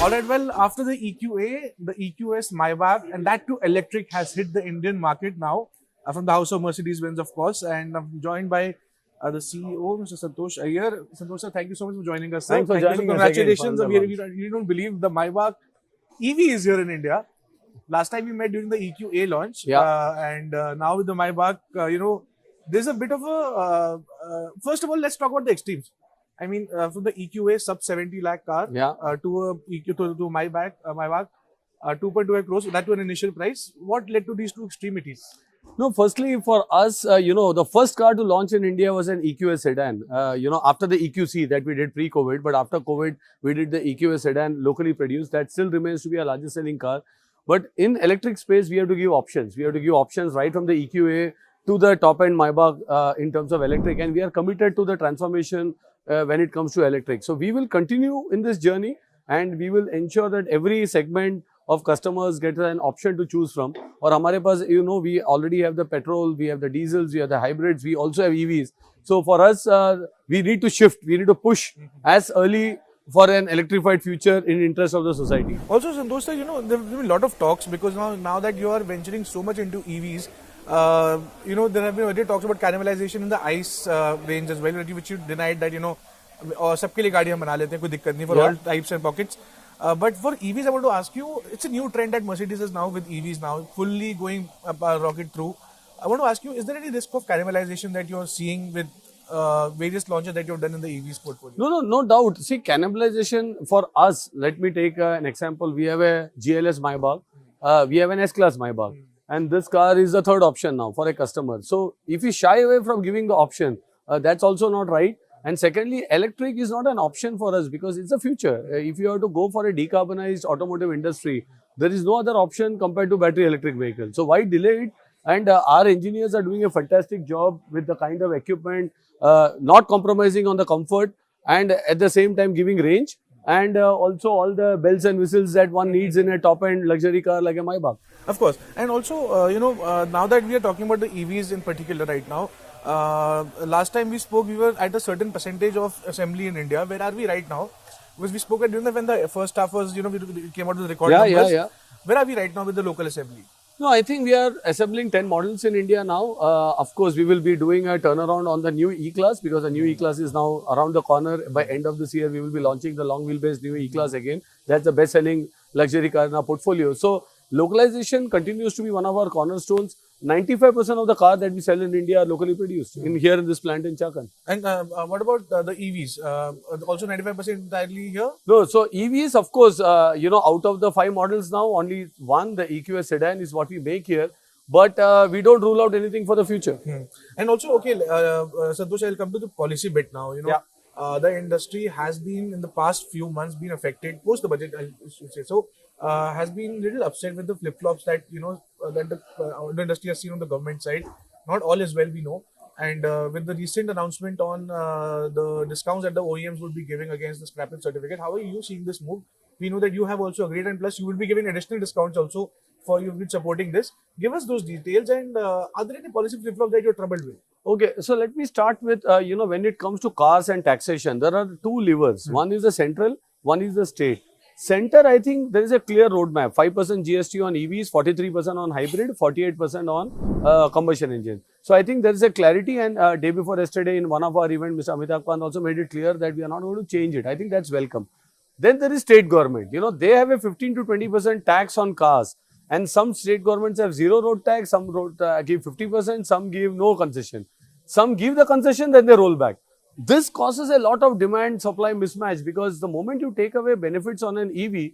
Alright, well, after the EQA, the EQS, Maybach, and that too electric has hit the Indian market now from the house of Mercedes-Benz, of course. And I'm joined by the CEO, Mr. Santosh Iyer. Santosh sir, thank you so much for joining us, sir. Thanks for joining us. Congratulations. Again, You don't believe the Maybach EV is here in India. Last time we met during the EQA launch, and now with the Maybach, there's a bit of a. First of all, let's talk about the extremes. I mean, from the EQA sub 70 lakh car to a EQ to Maybach, 2.25 crores. That was an initial price. What led to these two extremities? No, firstly, for us, the first car to launch in India was an EQS sedan. After the EQC that we did pre-COVID, but after COVID, we did the EQS sedan locally produced. That still remains to be our largest selling car. But in electric space, we have to give options. We have to give options right from the EQA to the top-end Maybach in terms of electric. And we are committed to the transformation when it comes to electric. So we will continue in this journey and we will ensure that every segment of customers get an option to choose from. Or hamare paas, we already have the petrol, we have the diesels, we have the hybrids, we also have EVs. So for us, we need to shift, we need to push as early for an electrified future in interest of the society. Also, Santosh sir, there have been a lot of talks because now that you are venturing so much into EVs, there have been earlier talks about cannibalization in the ICE range as well, which you denied that, सबके लिए गाड़ी हम बना लेते हैं, कोई दिक्कत नहीं for all types and pockets. But for EVs, I want to ask you, it's a new trend that Mercedes is now with EVs now, fully going rocket through. I want to ask you, is there any risk of cannibalization that you're seeing with various launches that you've done in the EVs portfolio? No doubt. See, cannibalization for us, let me take an example. We have a GLS Maybach, we have an S-Class Maybach. And this car is the third option now for a customer. So, if you shy away from giving the option, that's also not right. And secondly, electric is not an option for us because it's the future. If you have to go for a decarbonized automotive industry, there is no other option compared to battery electric vehicles. So, why delay it? And our engineers are doing a fantastic job with the kind of equipment, not compromising on the comfort and at the same time giving range. And also all the bells and whistles that one needs in a top-end luxury car like a Maybach. Of course. And also, now that we are talking about the EVs in particular right now, last time we spoke, we were at a certain percentage of assembly in India. Where are we right now? Because we spoke during when the first half was, we came out with the record numbers. Where are we right now with the local assembly? No, I think we are assembling 10 models in India now. Of course, we will be doing a turnaround on the new E-Class because the new E-Class is now around the corner. By end of this year, we will be launching the long wheelbase new E-Class again. That's the best selling luxury car in our portfolio. So, localization continues to be one of our cornerstones. 95% of the cars that we sell in India are locally produced here in this plant in Chakan. And what about the EVs? Also 95% entirely here? No, so EVs, of course, out of the 5 models now, only one, the EQS sedan is what we make here. But we don't rule out anything for the future. And also, okay, Santosh, I'll come to the policy bit now. The industry has been, in the past few months, been affected, post the budget, I should say so, has been a little upset with the flip-flops that, that the industry has seen on the government side. Not all is well, we know. And with the recent announcement on the discounts that the OEMs would be giving against the scrappage certificate, how are you seeing this move? We know that you have also agreed, and plus you will be giving additional discounts also for you with supporting this. Give us those details, and are there any policy flip-flops that you're troubled with? Okay, so let me start with, when it comes to cars and taxation, there are 2 levers. One is the central, one is the state. Center, I think there is a clear roadmap. 5% GST on EVs, 43% on hybrid, 48% on combustion engine. So I think there is a clarity, and day before yesterday in one of our events, Mr. Amitabh Kant also made it clear that we are not going to change it. I think that's welcome. Then there is state government. They have a 15 to 20% tax on cars. And some state governments have zero road tax, some give 50%, some give no concession. Some give the concession, then they roll back. This causes a lot of demand-supply mismatch because the moment you take away benefits on an EV,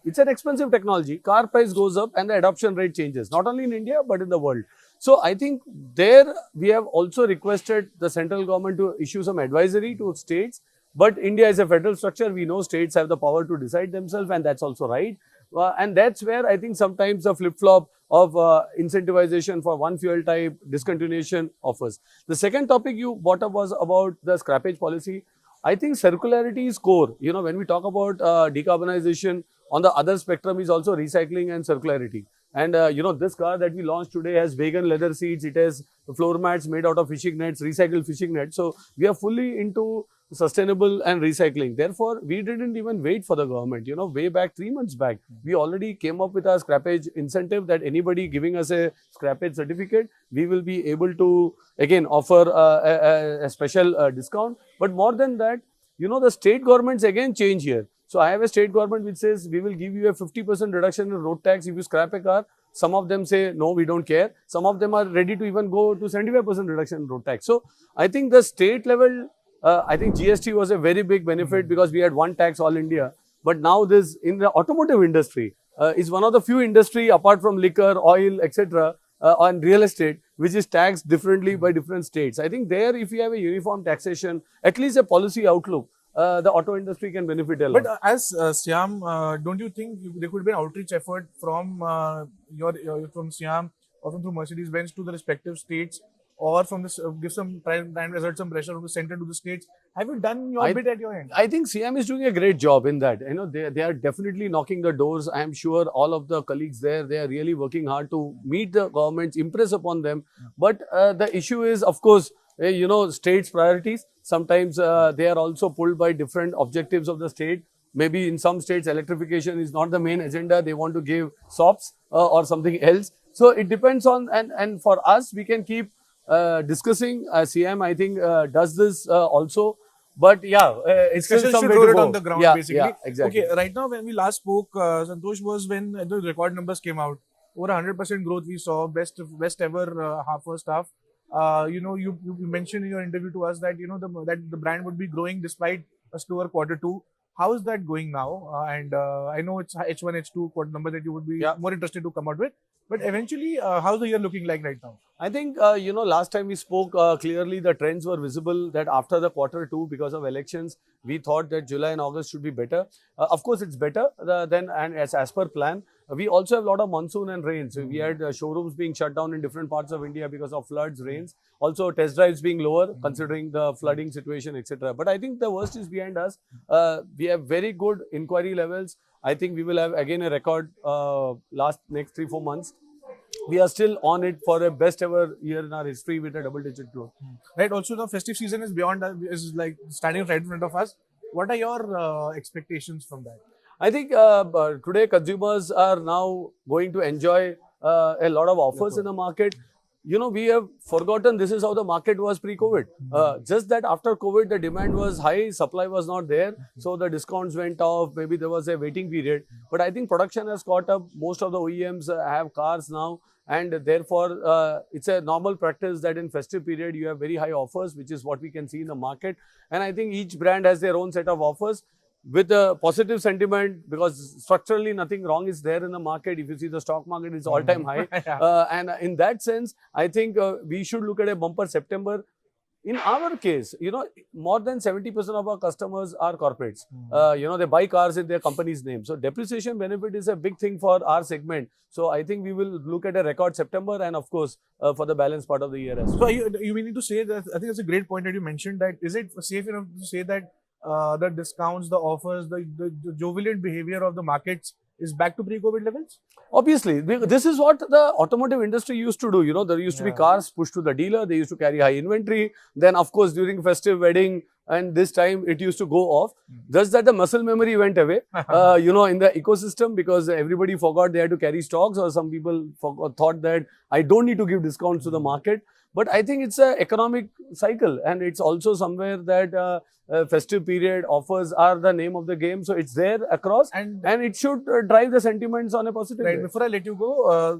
it's an expensive technology. Car price goes up and the adoption rate changes, not only in India but in the world. So I think there we have also requested the central government to issue some advisory to states. But India is a federal structure. We know states have the power to decide themselves, and that's also right. And that's where I think sometimes the flip-flop of incentivization for one fuel type discontinuation offers. The second topic you brought up was about the scrappage policy. I think circularity is core. When we talk about decarbonization, on the other spectrum is also recycling and circularity. And this car that we launched today has vegan leather seats. It has floor mats made out of fishing nets, recycled fishing nets. So we are fully into sustainable and recycling. Therefore, we didn't even wait for the government. You know, way back 3 months back, we already came up with a scrappage incentive that anybody giving us a scrappage certificate, we will be able to again offer a special discount. But more than that, you know, the state governments again change here. So I have a state government which says we will give you a 50% reduction in road tax if you scrap a car. Some of them say, no, we don't care. Some of them are ready to even go to 75% reduction in road tax. So I think the state level, I think GST was a very big benefit because we had one tax all India. But now this in the automotive industry is one of the few industry apart from liquor, oil, etc. On real estate, which is taxed differently by different states. I think there, if you have a uniform taxation, at least a policy outlook, the auto industry can benefit a lot. But as Siam, don't you think there could be an outreach effort from from Siam or from Mercedes-Benz to the respective states, or from this give some try and exert some pressure from the center to the states? Have you done your bit at your end? I think CM is doing a great job in that. You know, they are definitely knocking the doors. I am sure all of the colleagues there, they are really working hard to meet the governments, impress upon them. But the issue is, of course, you know, states' priorities. Sometimes they are also pulled by different objectives of the state. Maybe in some states, electrification is not the main agenda. They want to give SOPs or something else. So it depends on, and for us, we can keep discussing. CM, I think, does this also. But yeah, it's still some way to roll it go. on the ground, Yeah, basically. yeah, exactly. Okay, right now, when we last spoke, Santosh, was when the record numbers came out. Over 100% growth we saw, best ever first half. You know, you mentioned in your interview to us that, you know, that the brand would be growing despite a slower quarter 2. How is that going now? And I know it's H1, H2 quarter number that you would be more interested to come out with. But eventually, how's the year looking like right now? I think, you know, last time we spoke, clearly the trends were visible that after the quarter 2, because of elections, we thought that July and August should be better. Of course, it's better than, and as per plan. We also have a lot of monsoon and rain. So we had showrooms being shut down in different parts of India because of floods, rains. Also, test drives being lower considering the flooding situation, etc. But I think the worst is behind us. We have very good inquiry levels. I think we will have again a record next 3-4 months. We are still on it for a best ever year in our history with a double-digit growth. Right. Also, the festive season is beyond, is like standing right in front of us. What are your expectations from that? I think today consumers are now going to enjoy a lot of offers in the market. You know, we have forgotten this is how the market was pre-COVID. Just that after COVID, the demand was high, supply was not there. So the discounts went off, maybe there was a waiting period. But I think production has caught up. Most of the OEMs have cars now. And therefore, it's a normal practice that in festive period, you have very high offers, which is what we can see in the market. And I think each brand has their own set of offers. With a positive sentiment, because structurally nothing wrong is there in the market. If you see the stock market is all-time high. And in that sense, I think we should look at a bumper September. In our case, you know, more than 70% of our customers are corporates. You know, they buy cars in their company's name. So depreciation benefit is a big thing for our segment. So I think we will look at a record September and of course, for the balance part of the year as well. So you mean to say that, I think that's a great point that you mentioned, that is it safe enough to say that the discounts, the offers, the jovial behavior of the markets is back to pre-COVID levels? Obviously, this is what the automotive industry used to do. You know, there used to be cars pushed to the dealer. They used to carry high inventory. Then, of course, during festive wedding and this time, it used to go off. Just that the muscle memory went away, you know, in the ecosystem, because everybody forgot they had to carry stocks, or some people thought that I don't need to give discounts to the market. But I think it's an economic cycle, and it's also somewhere that festive period offers are the name of the game. So it's there across, and it should drive the sentiments on a positive way. Before I let you go,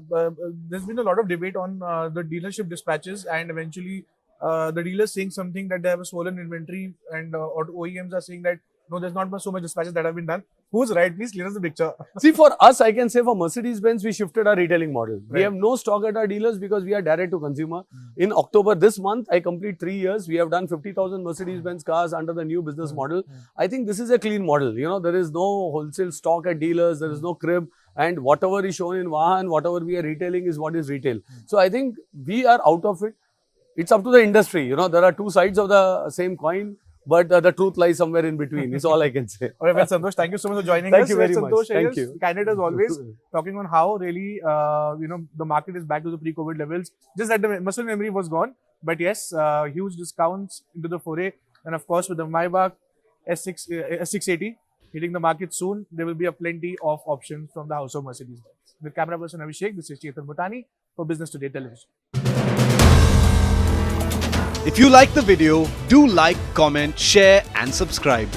there's been a lot of debate on the dealership dispatches, and eventually the dealers saying something that they have a swollen inventory, and OEMs are saying that no, there's not so much dispatches that have been done. Who's right? Please clear us the picture. See, for us, I can say for Mercedes-Benz, we shifted our retailing model. We have no stock at our dealers because we are direct to consumer. In October this month, I complete 3 years. We have done 50,000 Mercedes-Benz cars under the new business model. I think this is a clean model. You know, there is no wholesale stock at dealers. There is no crib. And whatever is shown in Vahan, whatever we are retailing is what is retail. So I think we are out of it. It's up to the industry. You know, there are two sides of the same coin. But the truth lies somewhere in between, is all I can say. All right, well, Santosh, thank you so much for joining us. Thank you very much. Santosh Thank Iyer, you. candid as always, talking on how really, you know, the market is back to the pre-COVID levels. Just that the muscle memory was gone. But yes, huge discounts into the foray. And of course, with the Maybach S680 hitting the market soon, there will be a plenty of options from the house of Mercedes-Benz. With camera person Abhishek, this is Chetan Bhutani for Business Today Television. If you like the video, do like, comment, share and subscribe.